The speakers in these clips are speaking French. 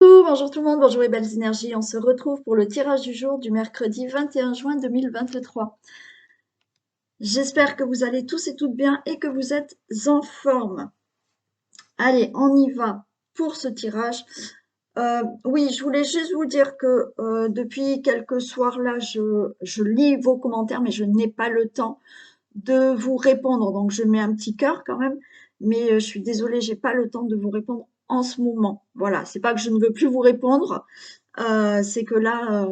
Bonjour tout le monde, bonjour les belles énergies. On se retrouve pour le tirage du jour du mercredi 21 juin 2023. J'espère que vous allez tous et toutes bien et que vous êtes en forme. Allez, on y va pour ce tirage. Oui, je voulais juste vous dire que depuis quelques soirs là, je lis vos commentaires, mais je n'ai pas le temps de vous répondre. Donc, je mets un petit cœur quand même, mais je suis désolée, j'ai pas le temps de vous répondre en ce moment. Voilà, c'est pas que je ne veux plus vous répondre, c'est que là,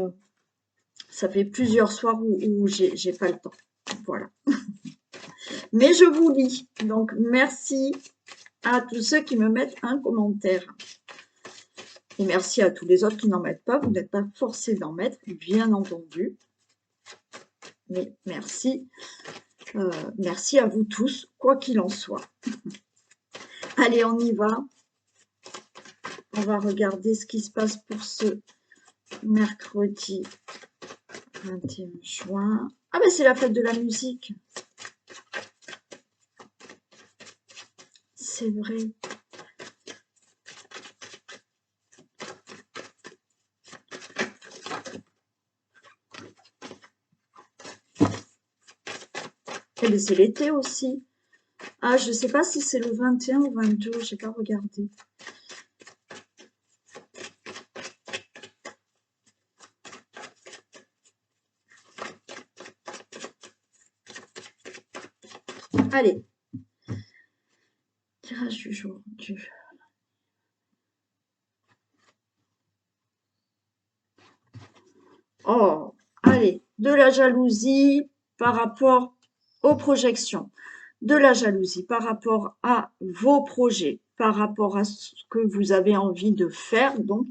ça fait plusieurs soirs où j'ai pas le temps. Voilà. Mais je vous lis. Donc, merci à tous ceux qui me mettent un commentaire. Et merci à tous les autres qui n'en mettent pas. Vous n'êtes pas forcés d'en mettre, bien entendu. Mais merci. Merci à vous tous, quoi qu'il en soit. Allez, on y va. On va regarder ce qui se passe pour ce mercredi 21 juin. Ah ben c'est la fête de la musique. C'est vrai. Et bien c'est l'été aussi. Ah, je ne sais pas si c'est le 21 ou 22, je n'ai pas regardé. Allez. Tirage du jour. Oh, allez. De la jalousie par rapport aux projections. De la jalousie par rapport à vos projets, par rapport à ce que vous avez envie de faire. Donc,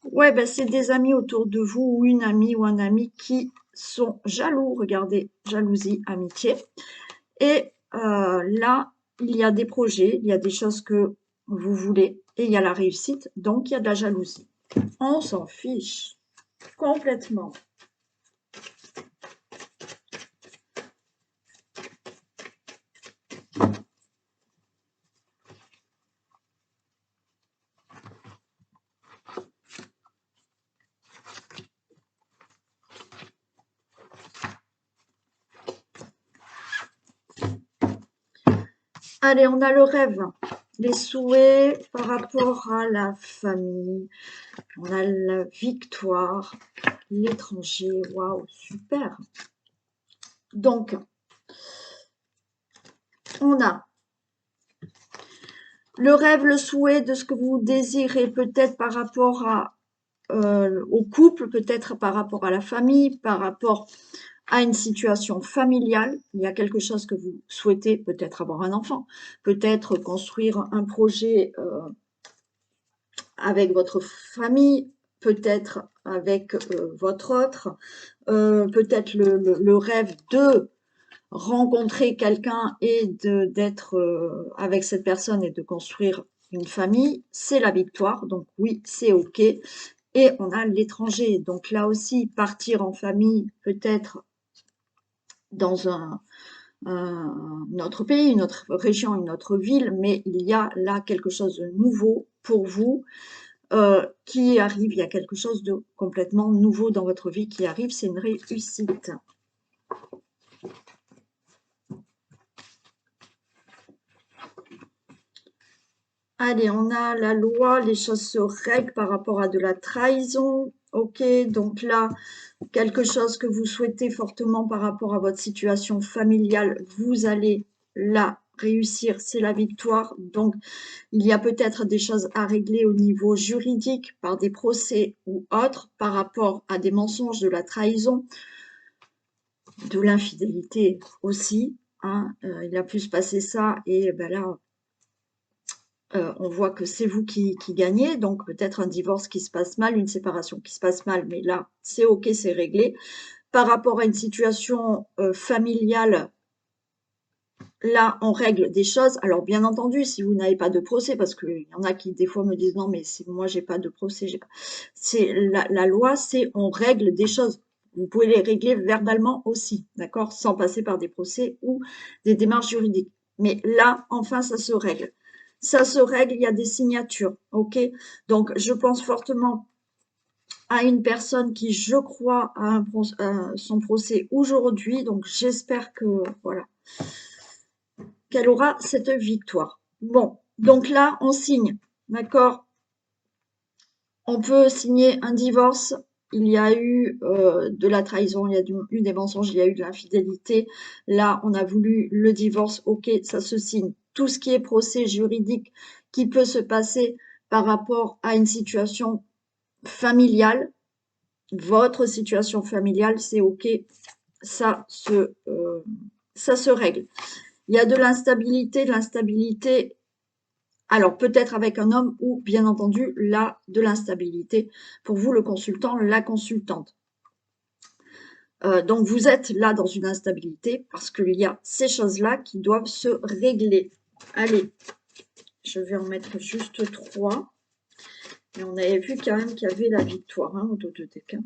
ouais, ben c'est des amis autour de vous ou une amie ou un ami qui sont jaloux. Regardez, jalousie, amitié. Et là, il y a des projets, il y a des choses que vous voulez et il y a la réussite, donc il y a de la jalousie. On s'en fiche complètement. Allez, on a le rêve, les souhaits par rapport à la famille, on a la victoire, l'étranger, waouh, super. Donc, on a le rêve, le souhait de ce que vous désirez, peut-être par rapport au couple, peut-être par rapport à la famille, par rapport à une situation familiale. Il y a quelque chose que vous souhaitez, peut-être avoir un enfant, peut-être construire un projet avec votre famille, peut-être avec votre autre, peut-être le rêve de rencontrer quelqu'un et d'être avec cette personne et de construire une famille, c'est la victoire. Donc oui, c'est OK. Et on a l'étranger. Donc là aussi, partir en famille, peut-être dans un autre pays, une autre région, une autre ville, mais il y a là quelque chose de nouveau pour vous qui arrive. Il y a quelque chose de complètement nouveau dans votre vie qui arrive. C'est une réussite. Allez, on a la loi, les choses se règlent par rapport à de la trahison. Ok, donc là, quelque chose que vous souhaitez fortement par rapport à votre situation familiale, vous allez la réussir, c'est la victoire. Donc, il y a peut-être des choses à régler au niveau juridique par des procès ou autres par rapport à des mensonges, de la trahison, de l'infidélité aussi. Hein. Il a pu se passer ça et ben là, on voit que c'est vous qui gagnez, donc peut-être un divorce qui se passe mal, une séparation qui se passe mal, mais là, c'est OK, c'est réglé. Par rapport à une situation familiale, là, on règle des choses. Alors, bien entendu, si vous n'avez pas de procès, parce qu'il y en a qui, des fois, me disent non, mais moi, j'ai pas de procès. C'est la loi, c'est on règle des choses. Vous pouvez les régler verbalement aussi, d'accord, sans passer par des procès ou des démarches juridiques. Mais là, enfin, ça se règle. ça se règle, il y a des signatures, ok? Donc, je pense fortement à une personne qui, je crois, a son procès aujourd'hui, donc j'espère que, voilà, qu'elle aura cette victoire. Bon, donc là, on signe, d'accord? On peut signer un divorce. Il y a eu de la trahison, il y a eu des mensonges, il y a eu de l'infidélité. Là, on a voulu le divorce. Ok, ça se signe. Tout ce qui est procès juridique qui peut se passer par rapport à une situation familiale, votre situation familiale, c'est ok, ça se règle. Il y a de l'instabilité. Alors, peut-être avec un homme ou, bien entendu, là, de l'instabilité. Pour vous, le consultant, la consultante. Donc, vous êtes là dans une instabilité parce qu'il y a ces choses-là qui doivent se régler. Allez, je vais en mettre juste 3. Et on avait vu quand même qu'il y avait la victoire hein, au Tototec. Hein.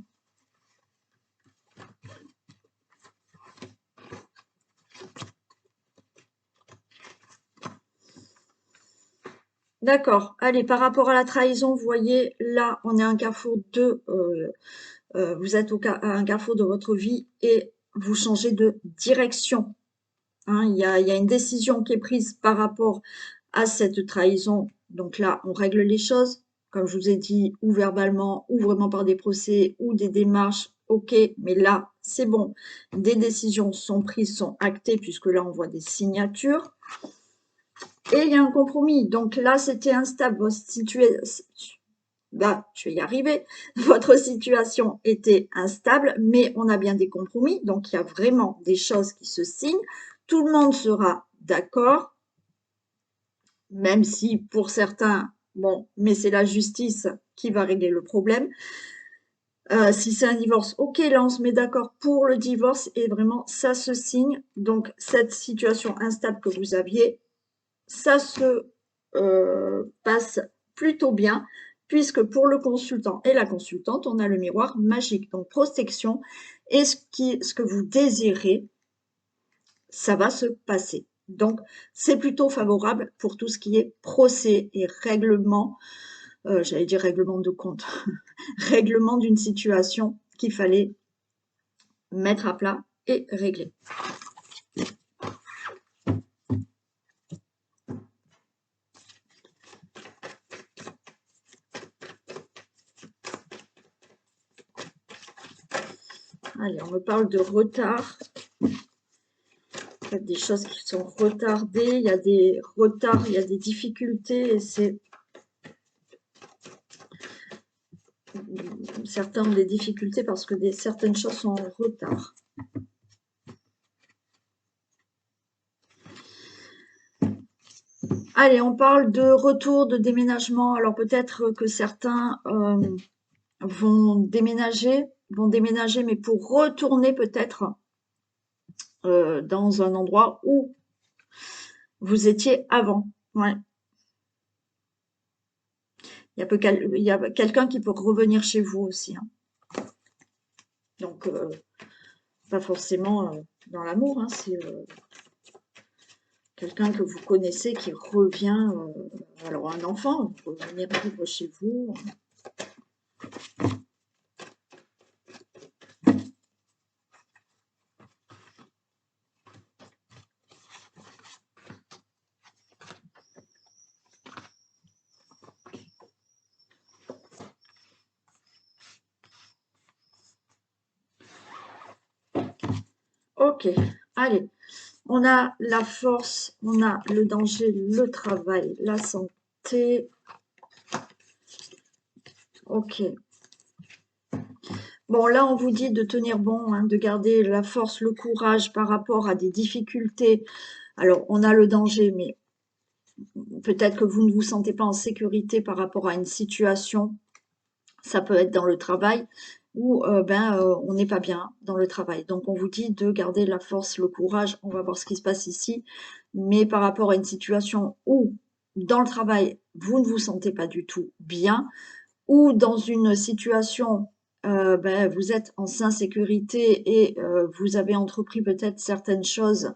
D'accord. Allez, par rapport à la trahison, vous voyez, là, on est à un carrefour vous êtes à un carrefour de votre vie et vous changez de direction. Hein. Il y a une décision qui est prise par rapport à cette trahison. Donc là, on règle les choses, comme je vous ai dit, ou verbalement, ou vraiment par des procès, ou des démarches. Ok, mais là, c'est bon. Des décisions sont prises, sont actées, puisque là, on voit des signatures. Et il y a un compromis. Donc là, c'était instable. Là, je vais y arriver. Votre situation était instable, mais on a bien des compromis. Donc, il y a vraiment des choses qui se signent. Tout le monde sera d'accord, même si pour certains, bon, mais c'est la justice qui va régler le problème. Si c'est un divorce, ok, là on se met d'accord pour le divorce et vraiment ça se signe. Donc cette situation instable que vous aviez, ça se passe plutôt bien puisque pour le consultant et la consultante, on a le miroir magique. Donc protection et ce que vous désirez, ça va se passer. Donc, c'est plutôt favorable pour tout ce qui est procès et règlement, j'allais dire règlement de compte, règlement d'une situation qu'il fallait mettre à plat et régler. Allez, on me parle de retard. Il y a des choses qui sont retardées, il y a des retards, il y a des difficultés et c'est certains ont des difficultés parce que certaines choses sont en retard. Allez, on parle de retour, de déménagement. Alors peut-être que certains vont déménager, mais pour retourner peut-être dans un endroit où vous étiez avant. Ouais. Il y a quelqu'un qui peut revenir chez vous aussi. Hein. Donc, pas forcément dans l'amour, hein, c'est quelqu'un que vous connaissez qui revient, alors un enfant, revenir vivre chez vous. Ok, allez. On a la force, on a le danger, le travail, la santé. Ok. Bon, là, on vous dit de tenir bon, hein, de garder la force, le courage par rapport à des difficultés. Alors, on a le danger, mais peut-être que vous ne vous sentez pas en sécurité par rapport à une situation. Ça peut être dans le travail où on n'est pas bien dans le travail. Donc, on vous dit de garder la force, le courage. On va voir ce qui se passe ici. Mais par rapport à une situation où, dans le travail, vous ne vous sentez pas du tout bien, ou dans une situation, vous êtes en insécurité et vous avez entrepris peut-être certaines choses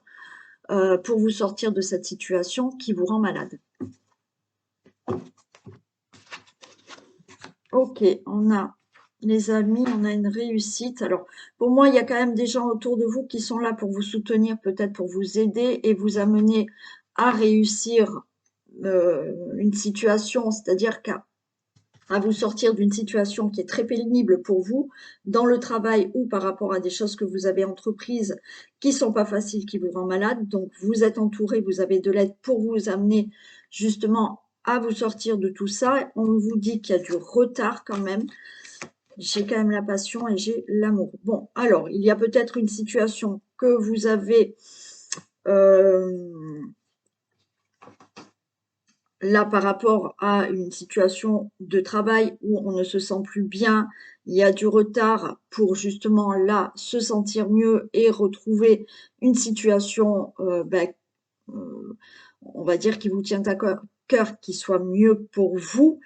pour vous sortir de cette situation qui vous rend malade. Ok, on a les amis, on a une réussite. Alors, pour moi, il y a quand même des gens autour de vous qui sont là pour vous soutenir, peut-être pour vous aider et vous amener à réussir une situation, c'est-à-dire à vous sortir d'une situation qui est très pénible pour vous, dans le travail ou par rapport à des choses que vous avez entreprises qui sont pas faciles, qui vous rendent malade. Donc, vous êtes entouré, vous avez de l'aide pour vous amener justement à vous sortir de tout ça. On vous dit qu'il y a du retard quand même. J'ai quand même la passion et j'ai l'amour. Bon, alors, il y a peut-être une situation que vous avez là par rapport à une situation de travail où on ne se sent plus bien, il y a du retard pour justement là se sentir mieux et retrouver une situation, on va dire qui vous tient à cœur, qui soit mieux pour vous.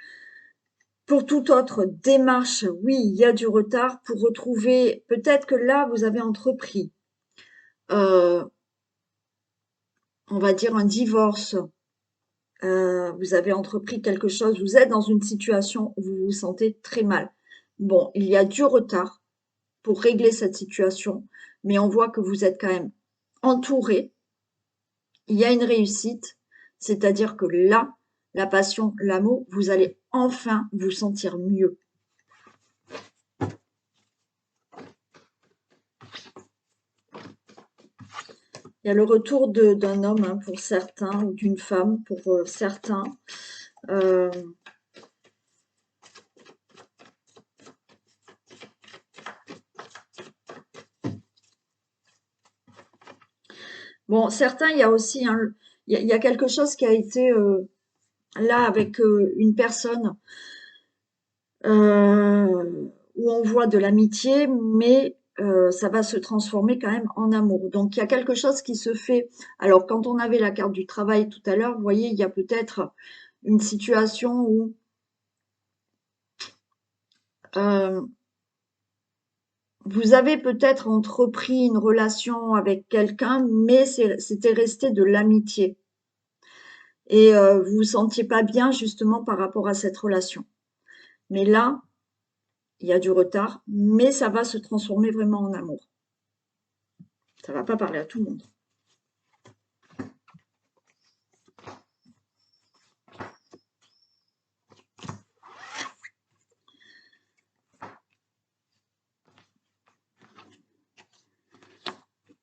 Pour toute autre démarche, oui, il y a du retard pour retrouver, peut-être que là, vous avez entrepris, euh, on va dire un divorce, vous avez entrepris quelque chose, vous êtes dans une situation où vous vous sentez très mal. Bon, il y a du retard pour régler cette situation, mais on voit que vous êtes quand même entouré. Il y a une réussite, c'est-à-dire que là, la passion, l'amour, vous allez enfin vous sentir mieux. Il y a le retour d'un homme hein, pour certains, ou d'une femme pour certains. Euh, bon, certains, il y a aussi, hein, il y a quelque chose qui a été là avec une personne où on voit de l'amitié, mais ça va se transformer quand même en amour. Donc, il y a quelque chose qui se fait. Alors, quand on avait la carte du travail tout à l'heure, vous voyez, il y a peut-être une situation où euh, vous avez peut-être entrepris une relation avec quelqu'un, mais c'était resté de l'amitié. Et vous vous sentiez pas bien justement par rapport à cette relation. Mais là, il y a du retard, mais ça va se transformer vraiment en amour. Ça va pas parler à tout le monde.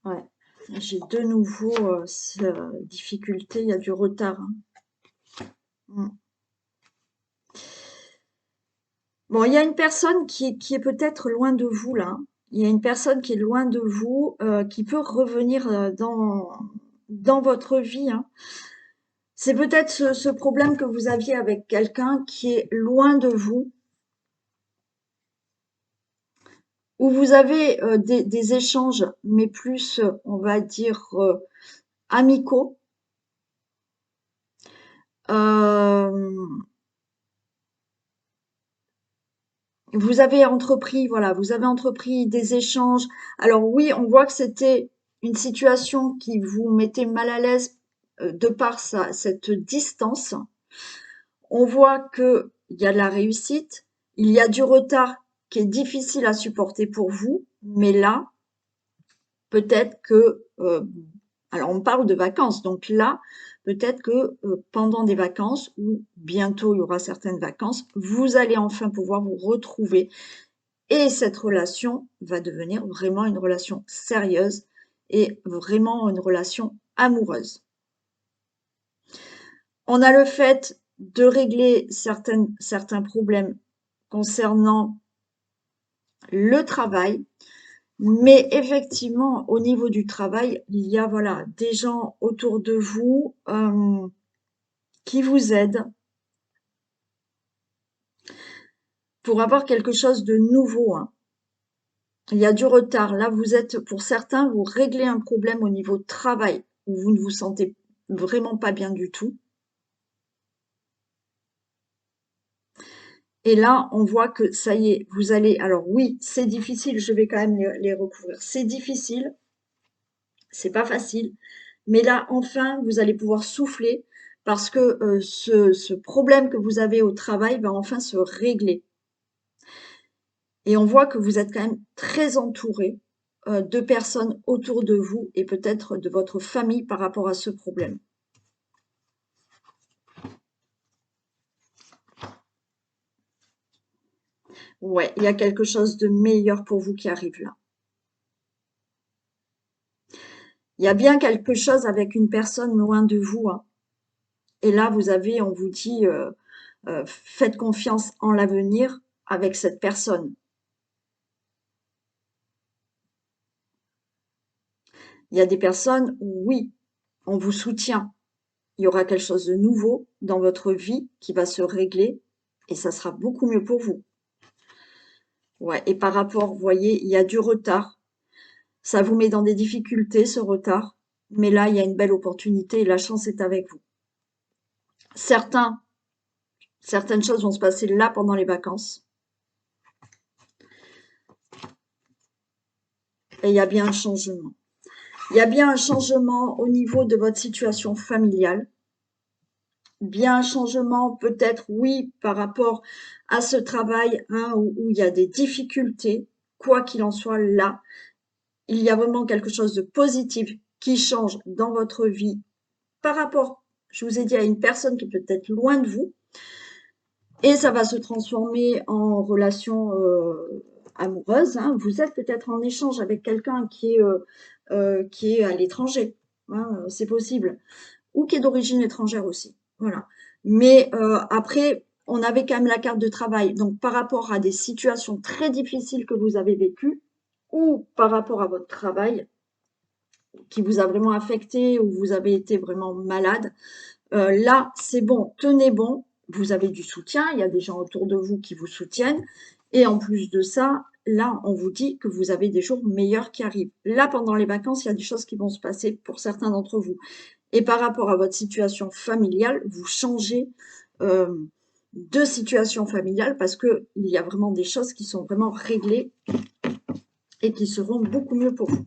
Ouais. J'ai de nouveau difficulté, il y a du retard. Hein. Mm. Bon, il y a une personne qui est peut-être loin de vous là. Il y a une personne qui est loin de vous, qui peut revenir dans votre vie. Hein. C'est peut-être ce problème que vous aviez avec quelqu'un qui est loin de vous, où vous avez des échanges, mais plus, on va dire, amicaux. Euh, vous avez entrepris, voilà, vous avez entrepris des échanges. Alors oui, on voit que c'était une situation qui vous mettait mal à l'aise de par cette distance. On voit que il y a de la réussite, il y a du retard qui est difficile à supporter pour vous, mais là, peut-être que, alors on parle de vacances, donc là, peut-être que pendant des vacances, ou bientôt il y aura certaines vacances, vous allez enfin pouvoir vous retrouver et cette relation va devenir vraiment une relation sérieuse et vraiment une relation amoureuse. On a le fait de régler certains problèmes concernant le travail, mais effectivement, au niveau du travail, il y a voilà, des gens autour de vous qui vous aident pour avoir quelque chose de nouveau. Hein. Il y a du retard. Là, vous êtes, pour certains, vous réglez un problème au niveau travail où vous ne vous sentez vraiment pas bien du tout. Et là, on voit que ça y est, vous allez. Alors oui, c'est difficile. Je vais quand même les recouvrir. C'est difficile, c'est pas facile. Mais là, enfin, vous allez pouvoir souffler parce que ce problème que vous avez au travail va enfin se régler. Et on voit que vous êtes quand même très entouré de personnes autour de vous et peut-être de votre famille par rapport à ce problème. Ouais, il y a quelque chose de meilleur pour vous qui arrive là. Il y a bien quelque chose avec une personne loin de vous, hein. Et là, vous avez, on vous dit, faites confiance en l'avenir avec cette personne. Il y a des personnes où, oui, on vous soutient. Il y aura quelque chose de nouveau dans votre vie qui va se régler et ça sera beaucoup mieux pour vous. Ouais, et par rapport, vous voyez, il y a du retard. Ça vous met dans des difficultés, ce retard. Mais là, il y a une belle opportunité et la chance est avec vous. Certaines choses vont se passer là pendant les vacances. Et il y a bien un changement. Il y a bien un changement au niveau de votre situation familiale. Bien un changement peut-être, oui, par rapport à ce travail hein, où il y a des difficultés. Quoi qu'il en soit, là, il y a vraiment quelque chose de positif qui change dans votre vie par rapport, je vous ai dit, à une personne qui est peut-être loin de vous. Et ça va se transformer en relation amoureuse. Hein. Vous êtes peut-être en échange avec quelqu'un qui est à l'étranger. Hein, c'est possible. Ou qui est d'origine étrangère aussi. Voilà. Mais après, on avait quand même la carte de travail. Donc, par rapport à des situations très difficiles que vous avez vécues, ou par rapport à votre travail qui vous a vraiment affecté, ou vous avez été vraiment malade, là, c'est bon, tenez bon, vous avez du soutien, il y a des gens autour de vous qui vous soutiennent. Et en plus de ça, là, on vous dit que vous avez des jours meilleurs qui arrivent. Là, pendant les vacances, il y a des choses qui vont se passer pour certains d'entre vous. Et par rapport à votre situation familiale, vous changez de situation familiale parce qu'il y a vraiment des choses qui sont vraiment réglées et qui seront beaucoup mieux pour vous.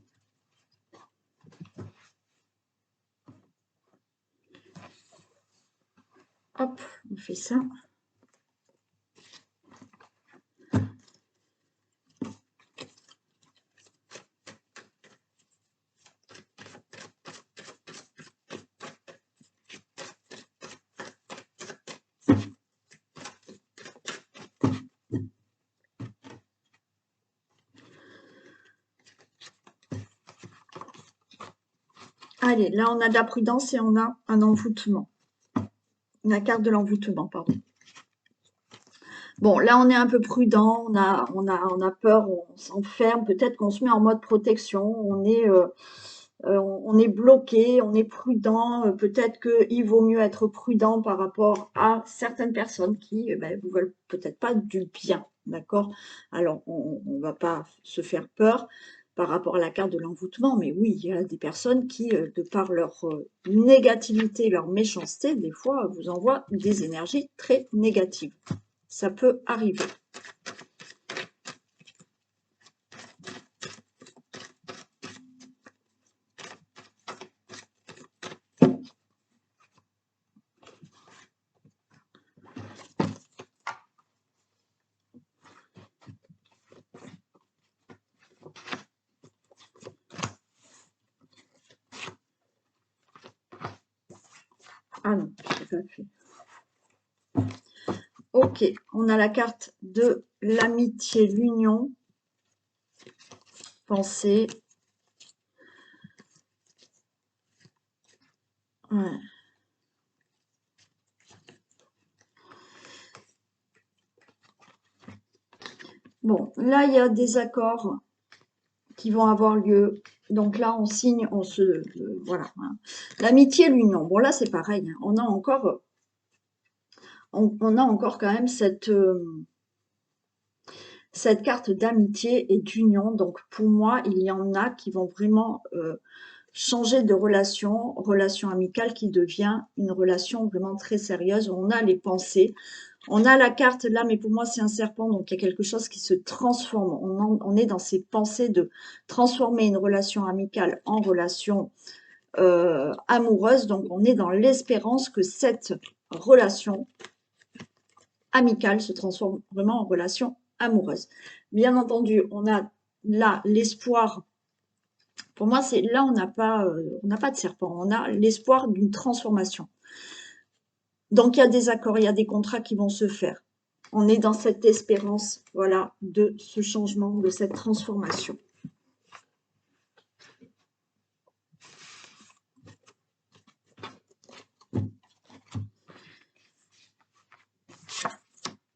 Hop, on fait ça. Allez, là, on a de la prudence et on a un envoûtement. La carte de l'envoûtement, pardon. Bon, là, on est un peu prudent, on a peur, on s'enferme, peut-être qu'on se met en mode protection, on est bloqué, on est prudent, peut-être qu'il vaut mieux être prudent par rapport à certaines personnes qui vous veulent peut-être pas du bien, d'accord? Alors, on ne va pas se faire peur par rapport à la carte de l'envoûtement, mais oui, il y a des personnes qui, de par leur négativité, leur méchanceté, des fois, vous envoient des énergies très négatives. Ça peut arriver. Ah non, je n'ai pas fait. Ok, on a la carte de l'amitié, l'union, pensée. Ouais. Bon, là, il y a des accords qui vont avoir lieu. Donc là, on signe, voilà. Hein. L'amitié, l'union. Bon, là, c'est pareil. Hein. On a encore quand même cette carte d'amitié et d'union. Donc, pour moi, il y en a qui vont vraiment changer de relation amicale qui devient une relation vraiment très sérieuse. On a les pensées. On a la carte là, mais pour moi, c'est un serpent, donc il y a quelque chose qui se transforme. On est dans ces pensées de transformer une relation amicale en relation amoureuse. Donc, on est dans l'espérance que cette relation amicale se transforme vraiment en relation amoureuse. Bien entendu, on a là l'espoir. Pour moi, c'est là, on n'a pas de serpent. On a l'espoir d'une transformation. Donc, il y a des accords, il y a des contrats qui vont se faire. On est dans cette espérance, voilà, de ce changement, de cette transformation.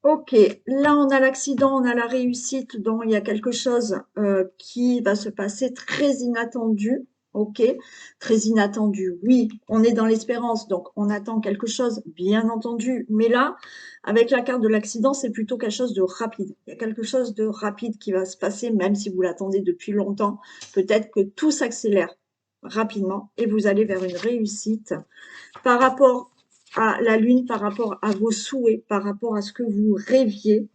Ok, là on a l'accident, on a la réussite, donc il y a quelque chose qui va se passer très inattendu. Ok, très inattendu. Oui, on est dans l'espérance, donc on attend quelque chose, bien entendu. Mais là, avec la carte de l'accident, c'est plutôt quelque chose de rapide. Il y a quelque chose de rapide qui va se passer, même si vous l'attendez depuis longtemps. Peut-être que tout s'accélère rapidement et vous allez vers une réussite par rapport à la Lune, par rapport à vos souhaits, par rapport à ce que vous rêviez.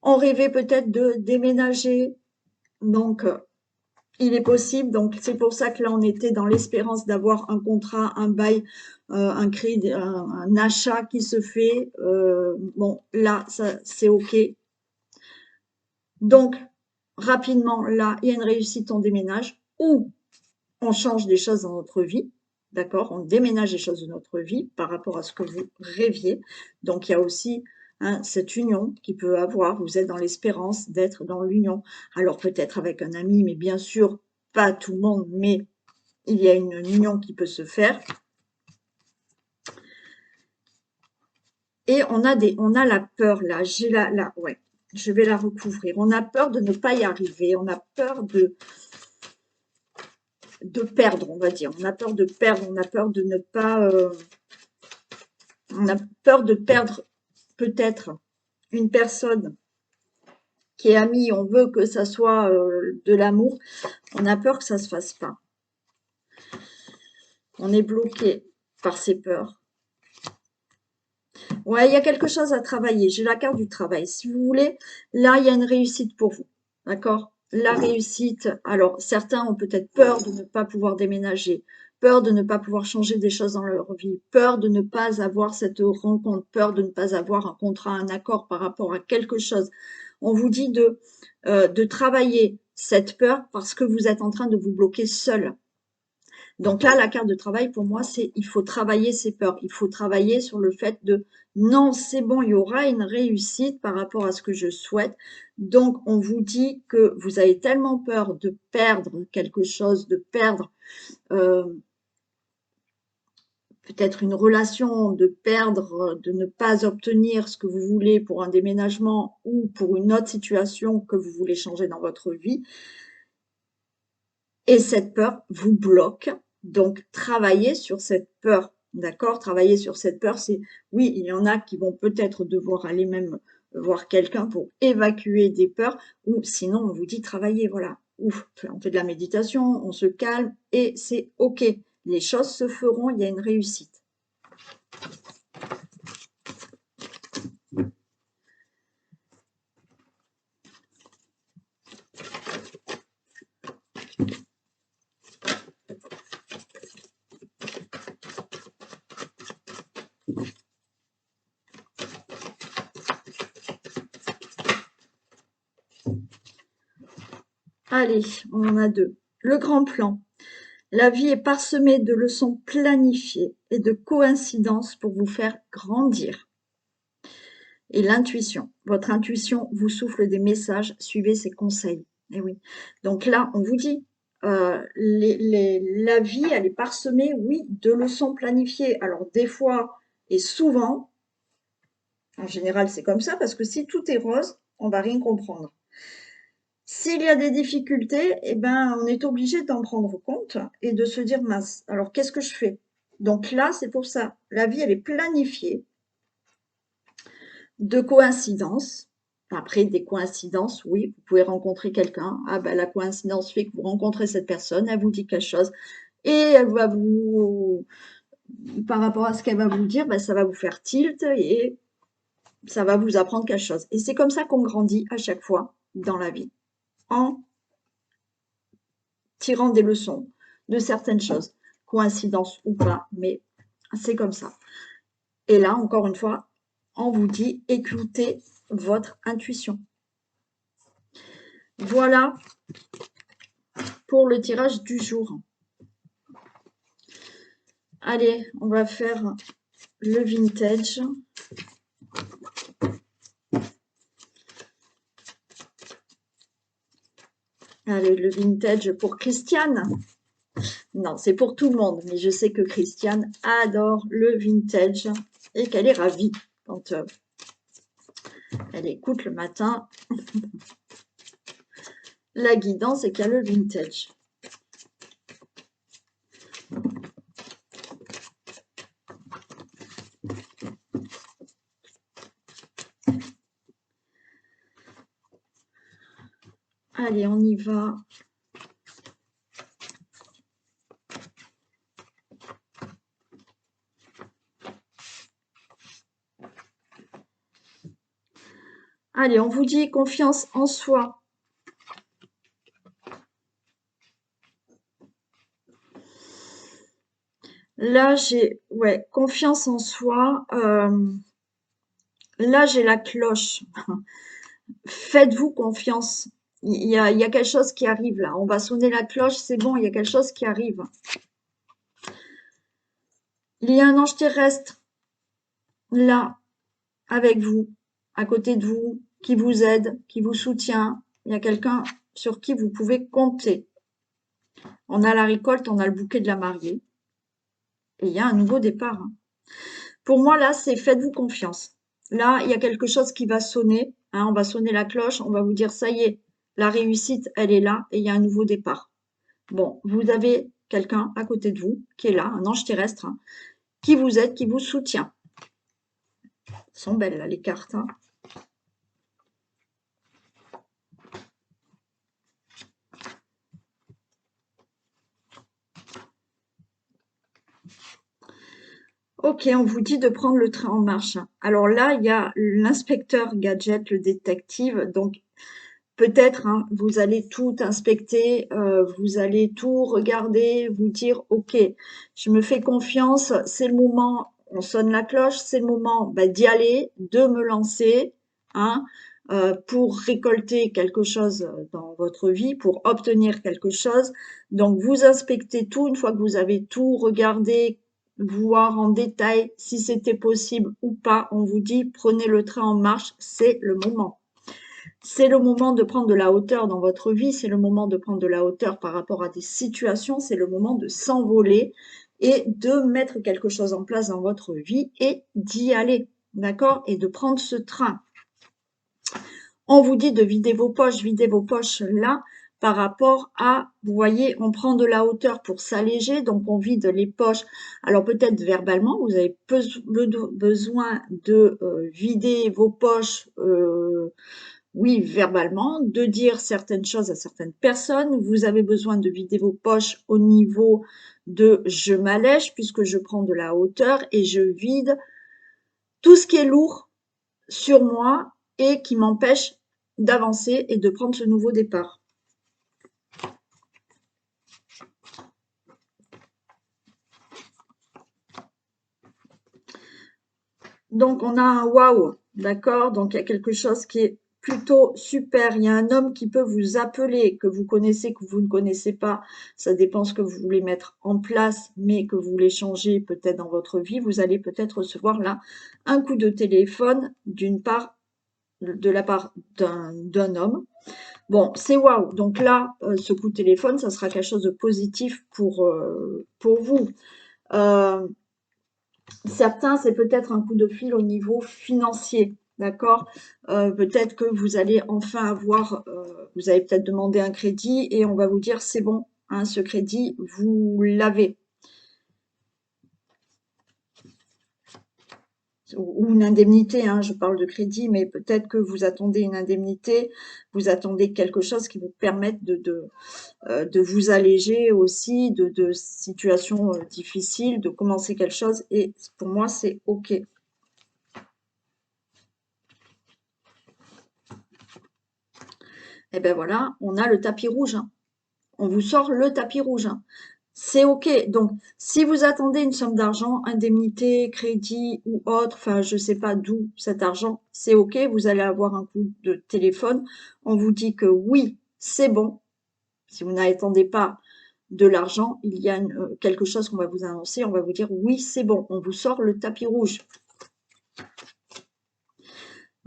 On rêvait peut-être de déménager, donc il est possible. Donc c'est pour ça que là on était dans l'espérance d'avoir un contrat, un bail, un crédit, un achat qui se fait. Bon là ça c'est ok. Donc rapidement là il y a une réussite, on déménage ou on change des choses dans notre vie. D'accord, on déménage les choses de notre vie par rapport à ce que vous rêviez. Donc, il y a aussi cette union qui peut avoir. Vous êtes dans l'espérance d'être dans l'union. Alors, peut-être avec un ami, mais bien sûr, pas tout le monde, mais il y a une union qui peut se faire. Et on a la peur là. Ouais, je vais la recouvrir. On a peur de ne pas y arriver. On a peur de perdre, on va dire. On a peur de perdre. On a peur de ne pas. On a peur de perdre peut-être une personne qui est amie, on veut que ça soit de l'amour, on a peur que ça ne se fasse pas. On est bloqué par ces peurs. Ouais, il y a quelque chose à travailler. J'ai la carte du travail. Si vous voulez, là, il y a une réussite pour vous. D'accord? La réussite, alors certains ont peut-être peur de ne pas pouvoir déménager, peur de ne pas pouvoir changer des choses dans leur vie, peur de ne pas avoir cette rencontre, peur de ne pas avoir un contrat, un accord par rapport à quelque chose. On vous dit de travailler cette peur parce que vous êtes en train de vous bloquer seul. Donc là, la carte de travail, pour moi, c'est il faut travailler ses peurs. Il faut travailler sur le fait de non, c'est bon, il y aura une réussite par rapport à ce que je souhaite. Donc, on vous dit que vous avez tellement peur de perdre quelque chose, de perdre peut-être une relation, de perdre, de ne pas obtenir ce que vous voulez pour un déménagement ou pour une autre situation que vous voulez changer dans votre vie. Et cette peur vous bloque. Donc, travaillez sur cette peur. D'accord? Travailler sur cette peur, c'est, oui, il y en a qui vont peut-être devoir aller même voir quelqu'un pour évacuer des peurs, ou sinon, on vous dit travailler, voilà. Ouf, on fait de la méditation, on se calme, et c'est OK. Les choses se feront, il y a une réussite. Allez, on en a deux. Le grand plan. La vie est parsemée de leçons planifiées et de coïncidences pour vous faire grandir. Et l'intuition. Votre intuition vous souffle des messages, suivez ses conseils. Et oui. Donc là, on vous dit, la vie, elle est parsemée, oui, de leçons planifiées. Alors des fois et souvent, en général, c'est comme ça, parce que si tout est rose, on va rien comprendre. S'il y a des difficultés, eh ben, on est obligé d'en prendre compte et de se dire, mince, alors qu'est-ce que je fais? Donc là, c'est pour ça. La vie, elle est planifiée de coïncidences. Après, des coïncidences, oui, vous pouvez rencontrer quelqu'un. Ah ben, la coïncidence fait que vous rencontrez cette personne, elle vous dit quelque chose et elle va vous, par rapport à ce qu'elle va vous dire, ben, ça va vous faire tilt et ça va vous apprendre quelque chose. Et c'est comme ça qu'on grandit à chaque fois dans la vie, en tirant des leçons de certaines choses, coïncidence ou pas, mais c'est comme ça. Et là, encore une fois, on vous dit écoutez votre intuition. Voilà pour le tirage du jour. Allez, on va faire le vintage. Allez, le vintage pour Christiane. Non, c'est pour tout le monde, mais je sais que Christiane adore le vintage et qu'elle est ravie quand elle écoute le matin la guidance et qu'elle a le vintage. Allez, on y va. Allez, on vous dit confiance en soi. Là, j'ai confiance en soi. Là, j'ai la cloche. Faites-vous confiance. Il y a quelque chose qui arrive là. On va sonner la cloche, c'est bon, il y a quelque chose qui arrive. Il y a un ange terrestre là, avec vous, à côté de vous, qui vous aide, qui vous soutient. Il y a quelqu'un sur qui vous pouvez compter. On a la récolte, on a le bouquet de la mariée. Et il y a un nouveau départ. Pour moi, là, c'est faites-vous confiance. Là, il y a quelque chose qui va sonner. On va sonner la cloche, on va vous dire, ça y est, la réussite, elle est là et il y a un nouveau départ. Bon, vous avez quelqu'un à côté de vous qui est là, un ange terrestre, qui vous aide, qui vous soutient. Elles sont belles, là, les cartes. Ok, on vous dit de prendre le train en marche. Alors là, il y a l'inspecteur gadget, le détective. Donc, peut-être, vous allez tout inspecter, vous allez tout regarder, vous dire, ok, je me fais confiance, c'est le moment, on sonne la cloche, c'est le moment d'y aller, de me lancer, pour récolter quelque chose dans votre vie, pour obtenir quelque chose. Donc, vous inspectez tout, une fois que vous avez tout regardé, voir en détail si c'était possible ou pas, on vous dit, prenez le train en marche, c'est le moment. C'est le moment de prendre de la hauteur dans votre vie, c'est le moment de prendre de la hauteur par rapport à des situations, c'est le moment de s'envoler et de mettre quelque chose en place dans votre vie et d'y aller, d'accord? Et de prendre ce train. On vous dit de vider vos poches là par rapport à, vous voyez, on prend de la hauteur pour s'alléger, donc on vide les poches. Alors peut-être verbalement, vous avez besoin de vider vos poches, oui, verbalement, de dire certaines choses à certaines personnes. Vous avez besoin de vider vos poches au niveau de je m'allège puisque je prends de la hauteur et je vide tout ce qui est lourd sur moi et qui m'empêche d'avancer et de prendre ce nouveau départ. Donc, on a un waouh, d'accord? Donc, il y a quelque chose qui est plutôt super. Il y a un homme qui peut vous appeler, que vous connaissez, que vous ne connaissez pas. Ça dépend ce que vous voulez mettre en place, mais que vous voulez changer peut-être dans votre vie. Vous allez peut-être recevoir là un coup de téléphone de la part d'un homme. Bon, c'est waouh. Donc là, ce coup de téléphone, ça sera quelque chose de positif pour vous. Certains, c'est peut-être un coup de fil au niveau financier, d'accord? Peut-être que vous allez enfin avoir, vous avez peut-être demandé un crédit et on va vous dire c'est bon, ce crédit, vous l'avez. Ou une indemnité, je parle de crédit, mais peut-être que vous attendez une indemnité, vous attendez quelque chose qui vous permette de vous alléger aussi de situations difficiles, de commencer quelque chose. Et pour moi, c'est OK. Et ben voilà, on a le tapis rouge. On vous sort le tapis rouge. c'est OK. Donc, si vous attendez une somme d'argent, indemnité, crédit ou autre, enfin, je sais pas d'où cet argent, c'est OK. Vous allez avoir un coup de téléphone. On vous dit que oui, c'est bon. Si vous n'attendez pas de l'argent, il y a quelque chose qu'on va vous annoncer. On va vous dire oui, c'est bon. On vous sort le tapis rouge.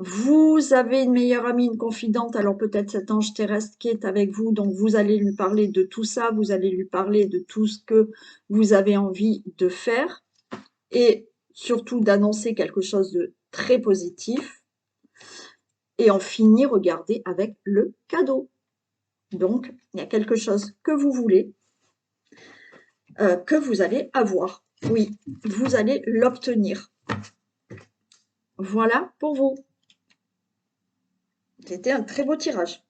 Vous avez une meilleure amie, une confidente, alors peut-être cet ange terrestre qui est avec vous, donc vous allez lui parler de tout ça, vous allez lui parler de tout ce que vous avez envie de faire et surtout d'annoncer quelque chose de très positif. Et en finir, regardez, avec le cadeau. Donc, il y a quelque chose que vous voulez, que vous allez avoir. Oui, vous allez l'obtenir. Voilà pour vous. C'était un très beau tirage.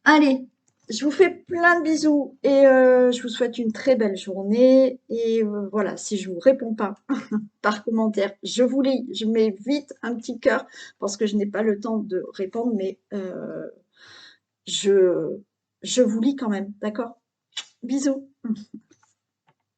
Allez, je vous fais plein de bisous et je vous souhaite une très belle journée. Et voilà, si je vous réponds pas par commentaire, je vous lis, je mets vite un petit cœur parce que je n'ai pas le temps de répondre, mais je, je vous lis quand même, d'accord? Bisous.